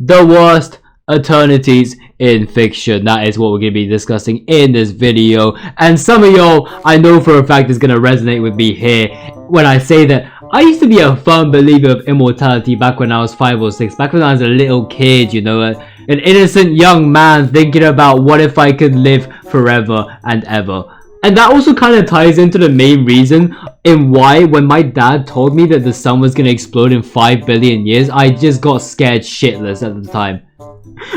the worst Eternities in fiction. That is what we're going to be discussing in this video. And some of y'all, I know for a fact, is going to resonate with me here when I say that I used to be a firm believer of immortality back when I was 5 or 6, back when I was a little kid, you know, an innocent young man thinking about what if I could live forever and ever. And that also kind of ties into the main reason in why when my dad told me that the sun was going to explode in 5 billion years, I just got scared shitless at the time.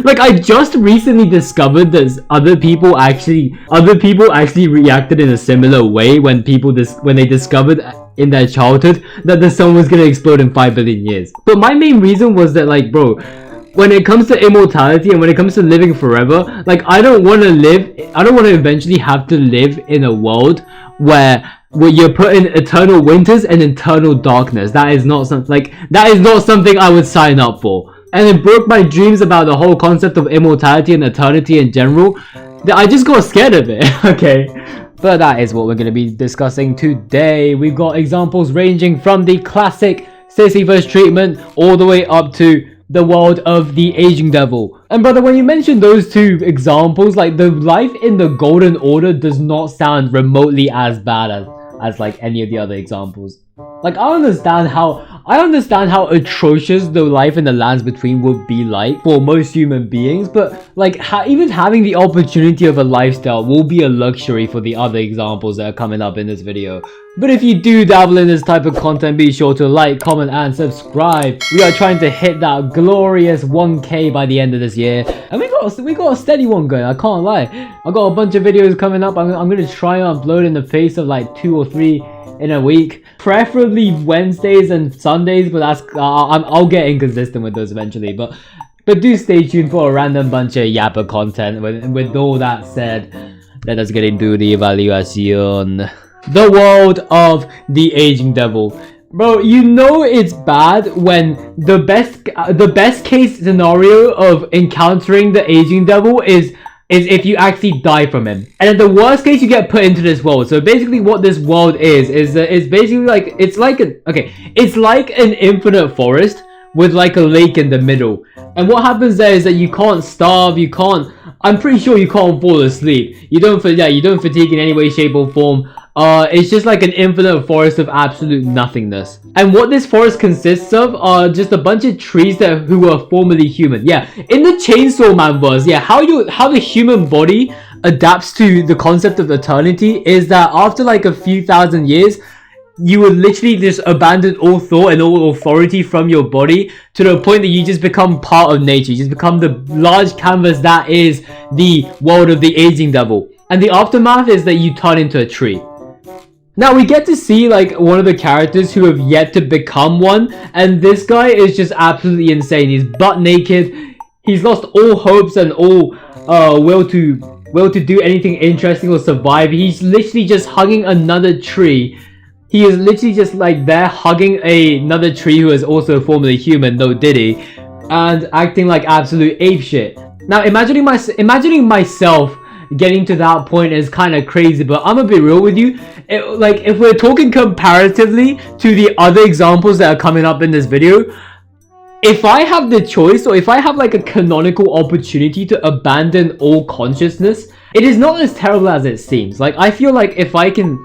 Like, I just recently discovered that other people actually reacted in a similar way when they discovered in their childhood that the sun was gonna explode in 5 billion years. But my main reason was that, like, bro, when it comes to immortality and when it comes to living forever, like, I don't want to eventually have to live in a world where you're put in eternal winters and eternal darkness. That is not something I would sign up for. And it broke my dreams about the whole concept of immortality and eternity in general, that I just got scared of it. Okay, but that is what we're going to be discussing today. We've got examples ranging from the classic Sisyphus Treatment all the way up to the world of the Aging Devil. And brother, when you mention those two examples, like, the life in the Golden Order does not sound remotely as bad as like any of the other examples. Like, I understand how atrocious the life in the lands between would be like for most human beings, but like even having the opportunity of a lifestyle will be a luxury for the other examples that are coming up in this video. But if you do dabble in this type of content, be sure to like, comment and subscribe. We are trying to hit that glorious 1K by the end of this year, and we got a steady one going, I can't lie. I got a bunch of videos coming up. I'm gonna try and upload in the pace of like 2 or 3 in a week, preferably Wednesdays and Sundays, but that's I'll get inconsistent with those eventually. But do stay tuned for a random bunch of yapper content. With all that said, let us get into the evaluation. The world of the Aging Devil. Bro, you know it's bad when the best case scenario of encountering the Aging Devil is if you actually die from him, and in the worst case you get put into this world. So basically what this world is basically like, it's like an infinite forest with like a lake in the middle, and what happens there is that you can't starve, I'm pretty sure you can't fall asleep, you don't fatigue in any way, shape or form. It's just like an infinite forest of absolute nothingness. And what this forest consists of are just a bunch of trees who were formerly human. Yeah, in the Chainsaw Man verse, yeah, how the human body adapts to the concept of eternity is that after like a few thousand years, you would literally just abandon all thought and all authority from your body to the point that you just become part of nature. You just become the large canvas that is the world of the Aging Devil. And the aftermath is that you turn into a tree. Now we get to see like one of the characters who have yet to become one, and this guy is just absolutely insane. He's butt naked. He's lost all hopes and all will to do anything interesting or survive. He's literally just hugging another tree. He is literally just like there hugging another tree who is also formerly human, no diddy, and acting like absolute apeshit. Now imagining myself getting to that point is kind of crazy, but I'm gonna be real with you. Like, if we're talking comparatively to the other examples that are coming up in this video, if I have the choice, or if I have like a canonical opportunity to abandon all consciousness, it is not as terrible as it seems. Like, I feel like if I can,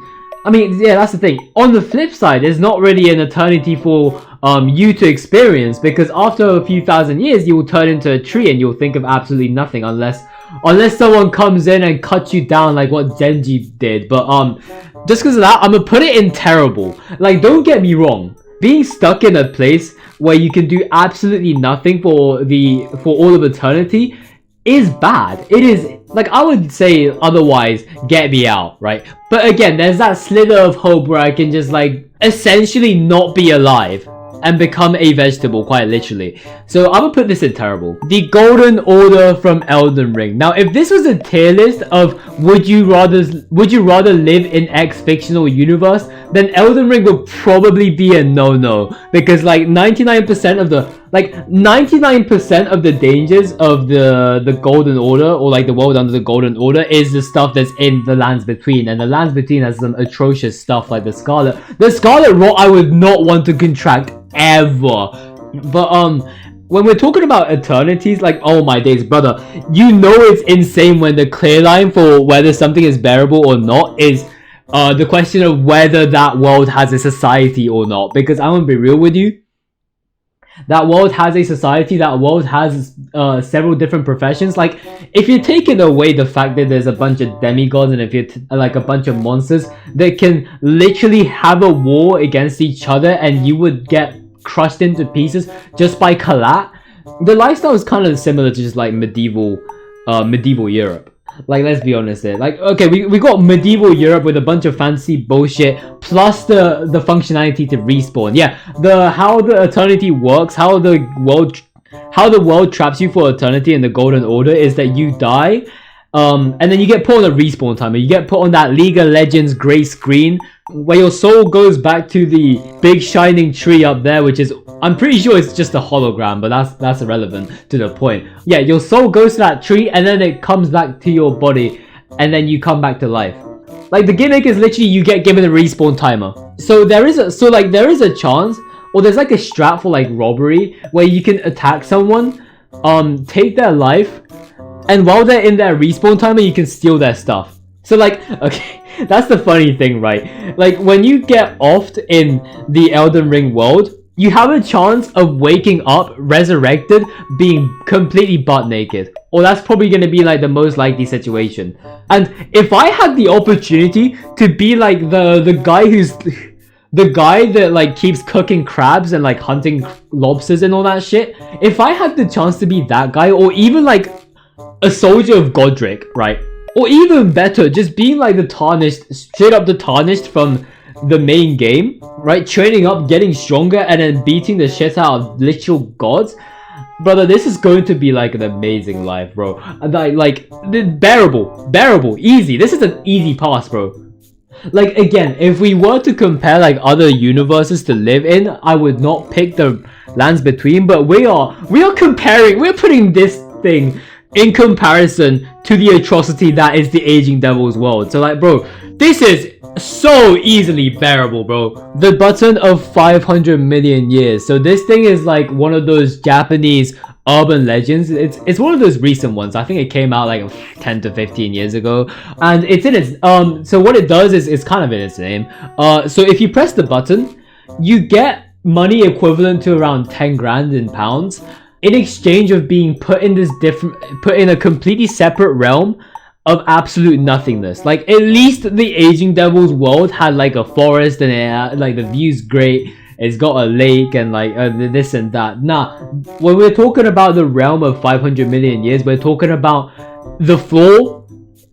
I mean, yeah, that's the thing. On the flip side, there's not really an eternity for you to experience, because after a few thousand years, you will turn into a tree and you'll think of absolutely nothing unless someone comes in and cuts you down like what Genji did. But just because of that, I'm gonna put it in terrible. Like, don't get me wrong, being stuck in a place where you can do absolutely nothing for all of eternity is bad. It is, like, I would say otherwise, get me out, right? But again, there's that slither of hope where I can just like essentially not be alive and become a vegetable, quite literally. So I'm gonna put this in terrible. The Golden Order from Elden Ring. Now, if this was a tier list of would you rather live in X fictional universe, then Elden Ring would probably be a no-no, because like 99% of the dangers of the Golden Order, or like the world under the Golden Order, is the stuff that's in the Lands Between, and the Lands Between has some atrocious stuff like the Scarlet Rot. I would not want to contract ever. But when we're talking about eternities, like, oh my days, brother, you know it's insane when the clear line for whether something is bearable or not is the question of whether that world has a society or not. Because I'm gonna be real with you, that world has a society, that world has several different professions. Like, if you're taking away the fact that there's a bunch of demigods and if you're like a bunch of monsters that can literally have a war against each other and you would get crushed into pieces just by collat, the lifestyle is kind of similar to just like medieval Europe. Like, let's be honest here. Like, okay, we got medieval Europe with a bunch of fancy bullshit plus the functionality to respawn. Yeah, how the eternity works, how the world traps you for eternity in the Golden Order is that you die, and then you get put on a respawn timer. You get put on that League of Legends gray screen where your soul goes back to the big shining tree up there, which is, I'm pretty sure it's just a hologram, but that's irrelevant to the point. Yeah, your soul goes to that tree and then it comes back to your body and then you come back to life. Like, the gimmick is literally you get given a respawn timer. So there is a chance, or there's like a strat for like robbery where you can attack someone, take their life, and while they're in their respawn timer you can steal their stuff. So like, okay, that's the funny thing, right? Like, when you get offed in the Elden Ring world, you have a chance of waking up resurrected being completely butt naked, or that's probably going to be like the most likely situation. And if I had the opportunity to be like the guy who's the guy that like keeps cooking crabs and like hunting lobsters and all that shit, if I had the chance to be that guy, or even like a soldier of Godric, right? Or even better, just being like the Tarnished, straight up the Tarnished from the main game, right? Training up, getting stronger, and then beating the shit out of literal gods. Brother, this is going to be like an amazing life, bro. Like bearable, easy. This is an easy pass, bro. Like, again, if we were to compare like other universes to live in, I would not pick the lands between, but we are comparing, we're putting this thing in comparison to the atrocity that is the Aging Devil's world. So like, bro, this is so easily bearable, bro. The button of 500 million years. So this thing is like one of those Japanese urban legends. It's one of those recent ones. I think it came out like 10 to 15 years ago, and it's in its so what it does is it's kind of in its name. So if you press the button, you get money equivalent to around 10 grand in pounds in exchange of being put in a completely separate realm of absolute nothingness. Like, at least the Aging Devil's world had like a forest and it had, like, the view's great, it's got a lake and like this and that. Nah, when we're talking about the realm of 500 million years, we're talking about the floor,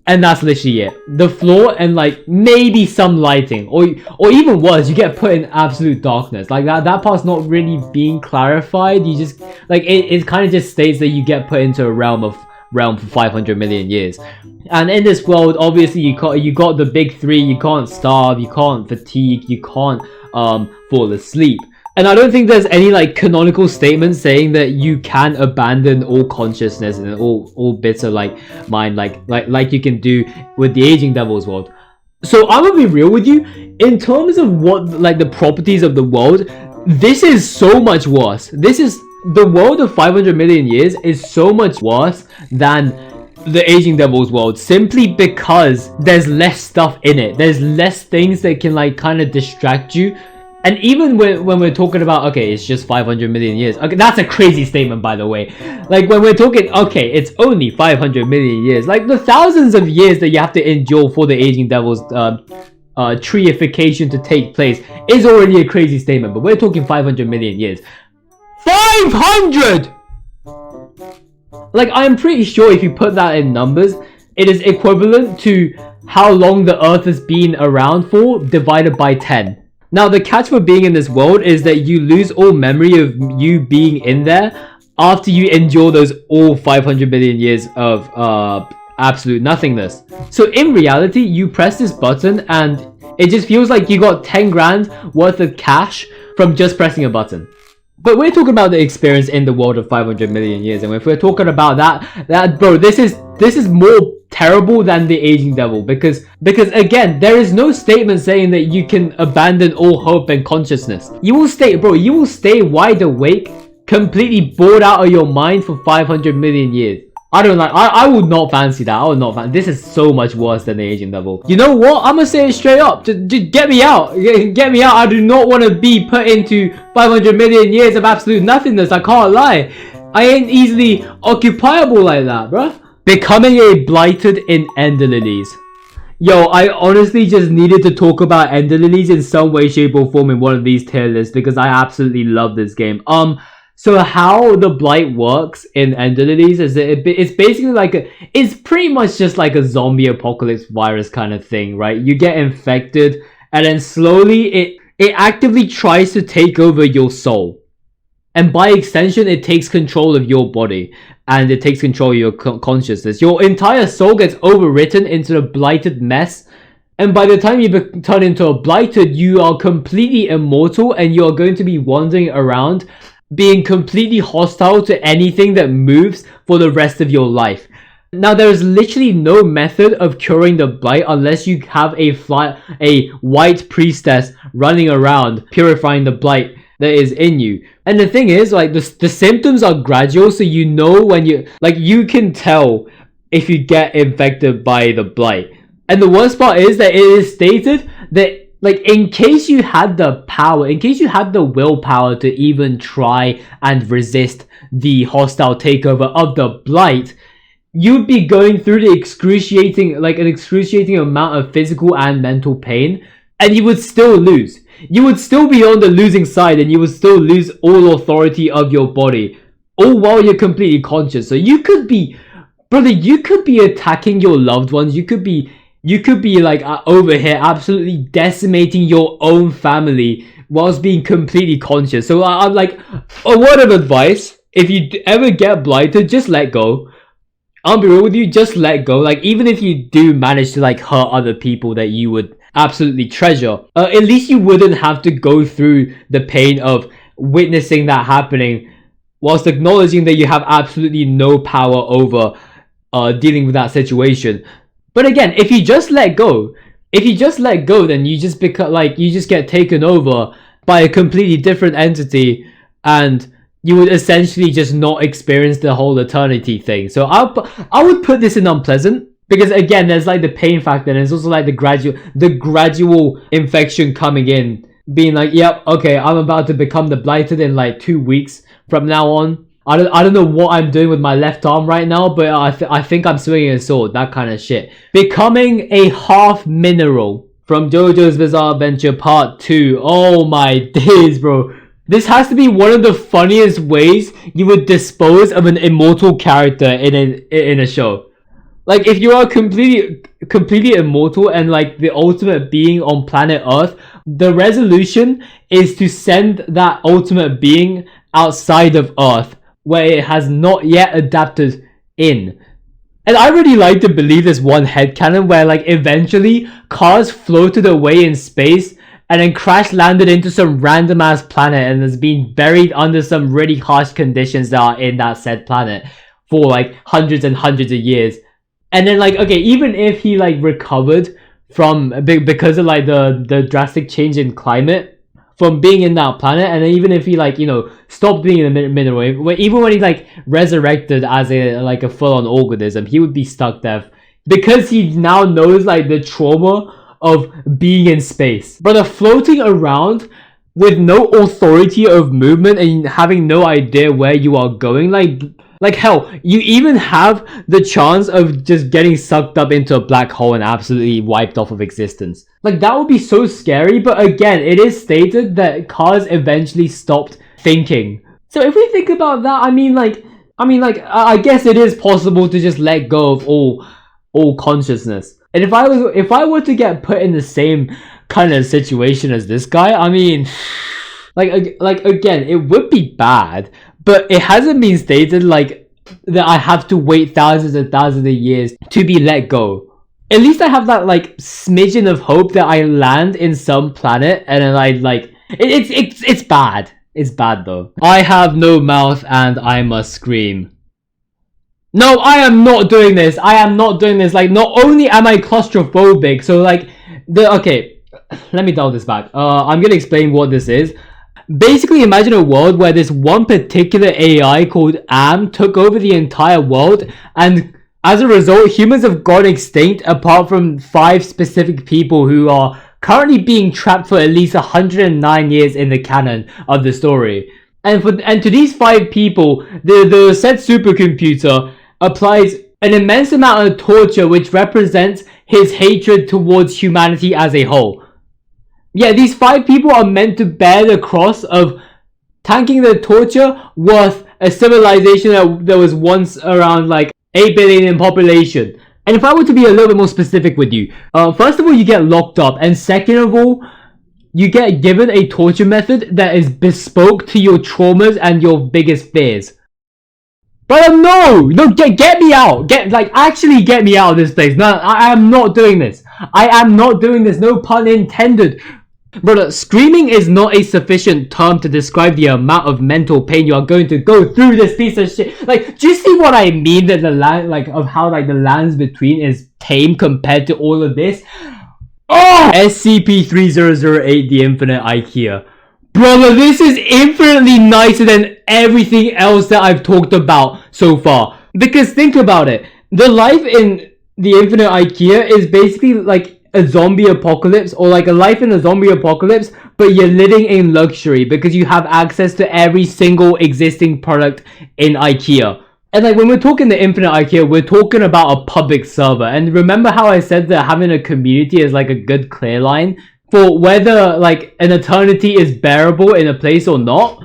and that's literally it. The floor and like maybe some lighting, or even worse, you get put in absolute darkness. Like that part's not really being clarified. You just like it kind of just states that you get put into a realm for 500 million years. And in this world, obviously you got the big three. You can't starve, you can't fatigue, you can't fall asleep. And I don't think there's any like canonical statement saying that you can abandon all consciousness and all bits of like mind, like you can do with the Aging Devil's world. So I'm gonna be real with you, in terms of what like the properties of the world, this is so much worse. The world of 500 million years is so much worse than the Aging Devil's world, simply because there's less stuff in it. There's less things that can like kind of distract you. And even when we're talking about, okay, it's just 500 million years. Okay, that's a crazy statement, by the way. Like, when we're talking, okay, it's only 500 million years. Like, the thousands of years that you have to endure for the Aging Devil's treeification to take place is already a crazy statement. But we're talking 500 million years. 500! Like, I'm pretty sure if you put that in numbers, it is equivalent to how long the Earth has been around for, divided by 10. Now, the catch for being in this world is that you lose all memory of you being in there after you endure those all 500 million years of absolute nothingness. So in reality, you press this button and it just feels like you got 10 grand worth of cash from just pressing a button. But we're talking about the experience in the world of 500 million years, and if we're talking about that bro, this is more terrible than the Aging Devil, because again, there is no statement saying that you can abandon all hope and consciousness. You will stay wide awake completely bored out of your mind for 500 million years. I would not fancy that. I would not fancy. This is so much worse than the aging level. You know what? I'm gonna say it straight up. Just get me out. Get me out. I do not want to be put into 500 million years of absolute nothingness. I can't lie. I ain't easily occupiable like that, bruh. Becoming a blighted in Ender Lilies. Yo, I honestly just needed to talk about Ender Lilies in some way, shape, or form in one of these tier lists because I absolutely love this game. So how the Blight works in Ender Lilies is that it's basically like it's pretty much just like a zombie apocalypse virus kind of thing, right? You get infected and then slowly it actively tries to take over your soul. And by extension, it takes control of your body and it takes control of your consciousness. Your entire soul gets overwritten into a blighted mess. And by the time you turn into a blighted, you are completely immortal and you are going to be wandering around being completely hostile to anything that moves for the rest of your life. Now, there is literally no method of curing the Blight unless you have a white priestess running around purifying the Blight that is in you. And the thing is, like, the symptoms are gradual, so you know when you can tell if you get infected by the Blight. And the worst part is that it is stated that, like, in case you had the power, in case you had the willpower to even try and resist the hostile takeover of the Blight, you'd be going through the excruciating amount of physical and mental pain, and you would still lose. You would still be on the losing side, and you would still lose all authority of your body, all while you're completely conscious. So you could be, brother, you could be attacking your loved ones. You could be like over here absolutely decimating your own family whilst being completely conscious. So I'm like, a word of advice, if you ever get blighted, just let go. I'll be real with you, just let go. Like, even if you do manage to like hurt other people that you would absolutely treasure, at least you wouldn't have to go through the pain of witnessing that happening whilst acknowledging that you have absolutely no power over dealing with that situation. But again, if you just let go, then you just get taken over by a completely different entity, and you would essentially just not experience the whole eternity thing. So I would put this in unpleasant, because again, there's like the pain factor, and there's also like the gradual infection coming in, being like, yep, okay, I'm about to become the blighted in like 2 weeks from now on. I don't know what I'm doing with my left arm right now, but I think I'm swinging a sword, that kind of shit. Becoming a half mineral from JoJo's Bizarre Adventure Part 2. Oh my days, bro. This has to be one of the funniest ways you would dispose of an immortal character in a show. Like, if you are completely immortal and like the ultimate being on planet Earth, the resolution is to send that ultimate being outside of Earth, where it has not yet adapted in. And I really like to believe this one headcanon where like eventually cars floated away in space and then crash landed into some random ass planet and has been buried under some really harsh conditions that are in that said planet for like hundreds and hundreds of years. And then like, okay, even if he like recovered from because of like the drastic change in climate from being in that planet, and then even if he like, you know, stopped being in the mineral wave, even when he like resurrected as a full-on organism, he would be stuck there because he now knows like the trauma of being in space. But floating around with no authority of movement and having no idea where you are going, like hell, you even have the chance of just getting sucked up into a black hole and absolutely wiped off of existence. Like, that would be so scary, but again, it is stated that cars eventually stopped thinking. So if we think about that, I mean, I guess it is possible to just let go of all consciousness. And if I were to get put in the same kind of situation as this guy, I mean, like again, it would be bad, but it hasn't been stated like that I have to wait thousands and thousands of years to be let go. At least I have that like smidgen of hope that I land in some planet and then I like it's bad. It's bad though. I have no mouth and I must scream. No, I am not doing this. I am not doing this. Like, not only am I claustrophobic, so like okay, let me dial this back. I'm gonna explain what this is. Basically, imagine a world where this one particular AI called Am took over the entire world, and as a result, humans have gone extinct apart from 5 specific people who are currently being trapped for at least 109 years in the canon of the story. And to these 5 people, the said supercomputer applies an immense amount of torture which represents his hatred towards humanity as a whole. Yeah, these 5 people are meant to bear the cross of tanking the torture worth a civilization that was once around like 8 billion in population. And if I were to be a little bit more specific with you, first of all, you get locked up, and second of all, you get given a torture method that is bespoke to your traumas and your biggest fears. But no, get me out. Actually get me out of this place. No, I am not doing this. I am not doing this. No pun intended. Brother, screaming is not a sufficient term to describe the amount of mental pain you are going to go through this piece of shit. Like, do you see what I mean? That the land, like, of how like the lands between is tame compared to all of this. Oh, SCP-3008, the Infinite Ikea. Brother, this is infinitely nicer than everything else that I've talked about so far. Because think about it, the life in the Infinite Ikea is basically like a zombie apocalypse, or like a life in a zombie apocalypse, but you're living in luxury because you have access to every single existing product in Ikea. And like when we're talking the Infinite Ikea, we're talking about a public server. And remember how I said that having a community is like a good clear line for whether like an eternity is bearable in a place or not?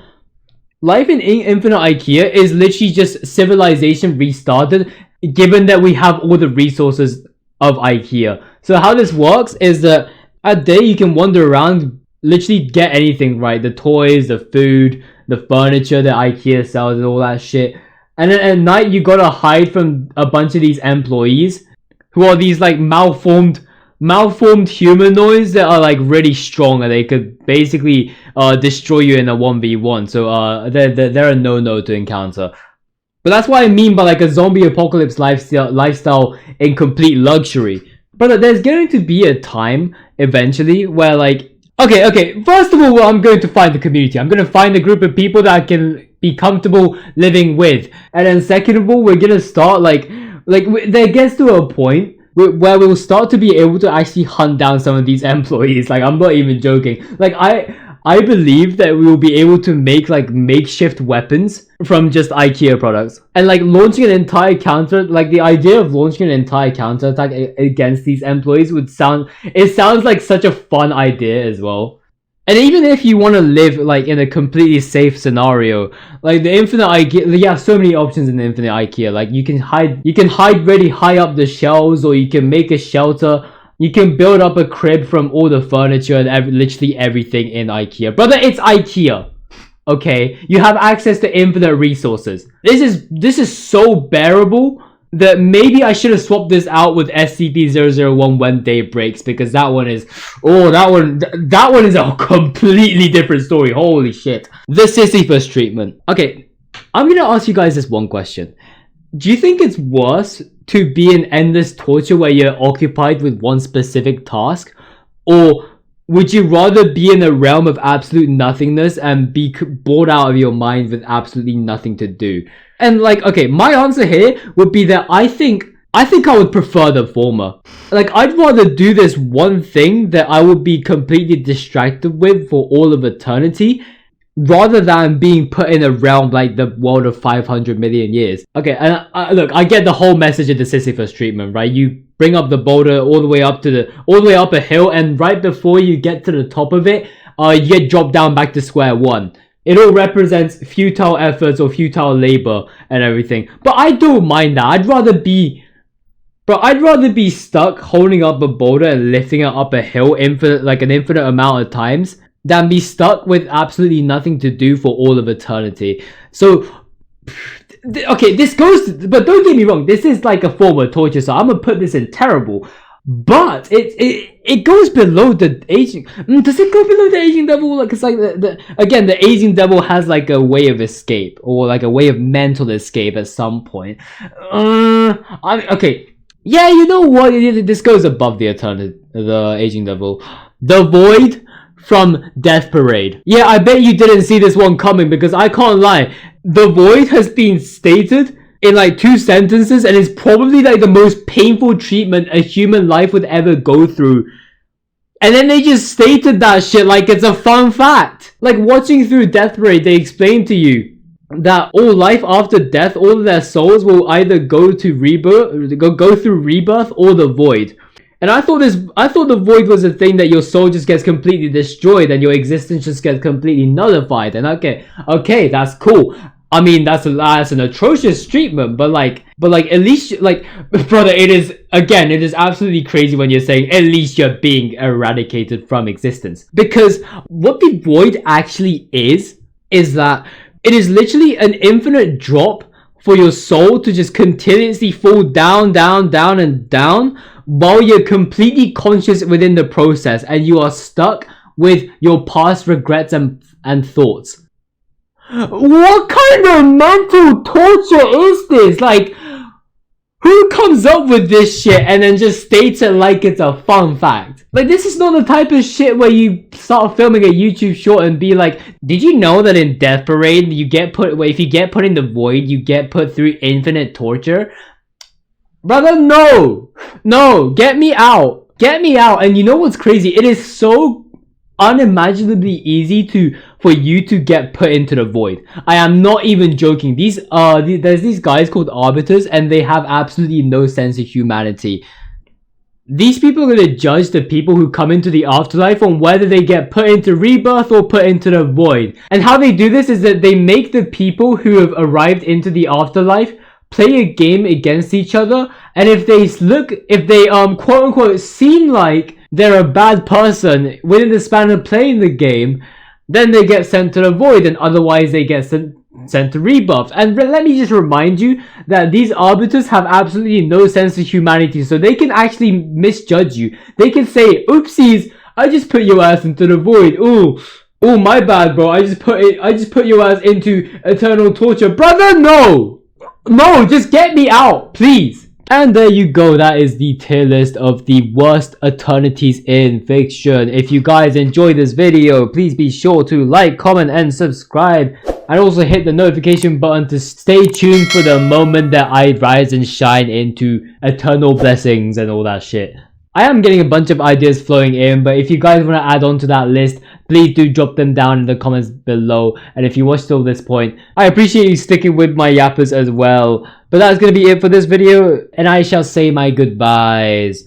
Life in Infinite Ikea is literally just civilization restarted, given that we have all the resources of Ikea. So how this works is that at day you can wander around, literally get anything, right? The toys, the food, the furniture that Ikea sells and all that shit. And then at night you gotta hide from a bunch of these employees who are these like malformed humanoids that are like really strong, and they could basically destroy you in a 1v1. So they're a no-no to encounter. But that's what I mean by like a zombie apocalypse lifestyle in complete luxury. But there's going to be a time eventually where like, okay, first of all, I'm going to find the community. I'm going to find a group of people that I can be comfortable living with. And then second of all, we're going to start like there gets to a point where we'll start to be able to actually hunt down some of these employees. Like, I'm not even joking. Like, I believe that we will be able to make like makeshift weapons from just Ikea products, and like launching an entire counter, like the idea of launching an entire counterattack against these employees sounds like such a fun idea as well. And even if you want to live like in a completely safe scenario, like the Infinite Ikea, you have so many options in the Infinite Ikea. Like you can hide really high up the shelves, or you can make a shelter. You can build up a crib from all the furniture and literally everything in Ikea. Brother, it's Ikea. Okay? You have access to infinite resources. This is so bearable that maybe I should have swapped this out with SCP-001 when day breaks, because that one is a completely different story. Holy shit. The Sisyphus Treatment. Okay, I'm gonna ask you guys this one question. Do you think it's worse to be in endless torture where you're occupied with one specific task, or would you rather be in a realm of absolute nothingness and be bored out of your mind with absolutely nothing to do? And like, okay, my answer here would be that I think I would prefer the former. Like, I'd rather do this one thing that I would be completely distracted with for all of eternity, rather than being put in a realm like the world of 500 million years. Okay, and look, I get the whole message of the Sisyphus Treatment, right? You bring up the boulder all the way up a hill, and right before you get to the top of it, you get dropped down back to square one. It all represents futile efforts or futile labor and everything. But I don't mind that. I'd rather be stuck holding up a boulder and lifting it up a hill an infinite amount of times than be stuck with absolutely nothing to do for all of eternity. So, okay, but don't get me wrong, this is like a form of torture, so I'm gonna put this in terrible. But it goes below the aging. Does it go below the aging devil? Like, it's like again, the aging devil has like a way of escape, or like a way of mental escape at some point. Okay, yeah, you know what? This goes above the aging devil. The void from Death Parade. Yeah, I bet you didn't see this one coming because I can't lie. The void has been stated in like 2 sentences and it's probably like the most painful treatment a human life would ever go through. And then they just stated that shit like it's a fun fact. Like watching through Death Parade, they explain to you that all life after death, all of their souls will either go to rebirth, go through rebirth or the void. And I thought the void was a thing that your soul just gets completely destroyed and your existence just gets completely nullified. And okay, that's cool. I mean, that's an atrocious treatment, but like at least, like, brother, it is absolutely crazy when you're saying at least you're being eradicated from existence. Because what the void actually is that it is literally an infinite drop for your soul to just continuously fall down, down, down, and down while you're completely conscious within the process and you are stuck with your past regrets and thoughts. What kind of mental torture is this? Like, who comes up with this shit and then just states it like it's a fun fact? Like, this is not the type of shit where you start filming a YouTube short and be like, did you know that in Death Parade, if you get put in the void, you get put through infinite torture? Brother, no, get me out. And you know what's crazy? It is so unimaginably easy for you to get put into the void. I am not even joking. There's these guys called arbiters and they have absolutely no sense of humanity. These people are going to judge the people who come into the afterlife on whether they get put into rebirth or put into the void. And how they do this is that they make the people who have arrived into the afterlife play a game against each other, and if they quote unquote seem like they're a bad person within the span of playing the game, then they get sent to the void, and otherwise they get sent to rebirth. And let me just remind you that these arbiters have absolutely no sense of humanity, so they can actually misjudge you. They can say, oopsies, I just put your ass into the void. Oh, my bad, bro. I just put your ass into eternal torture. Brother, no, just get me out, please. And there you go, that is the tier list of the worst eternities in fiction. If you guys enjoyed this video, please be sure to like, comment, and subscribe. And also hit the notification button to stay tuned for the moment that I rise and shine into eternal blessings and all that shit. I am getting a bunch of ideas flowing in, but if you guys want to add on to that list, please do drop them down in the comments below. And if you watched till this point, I appreciate you sticking with my yappers as well. But that's going to be it for this video, and I shall say my goodbyes.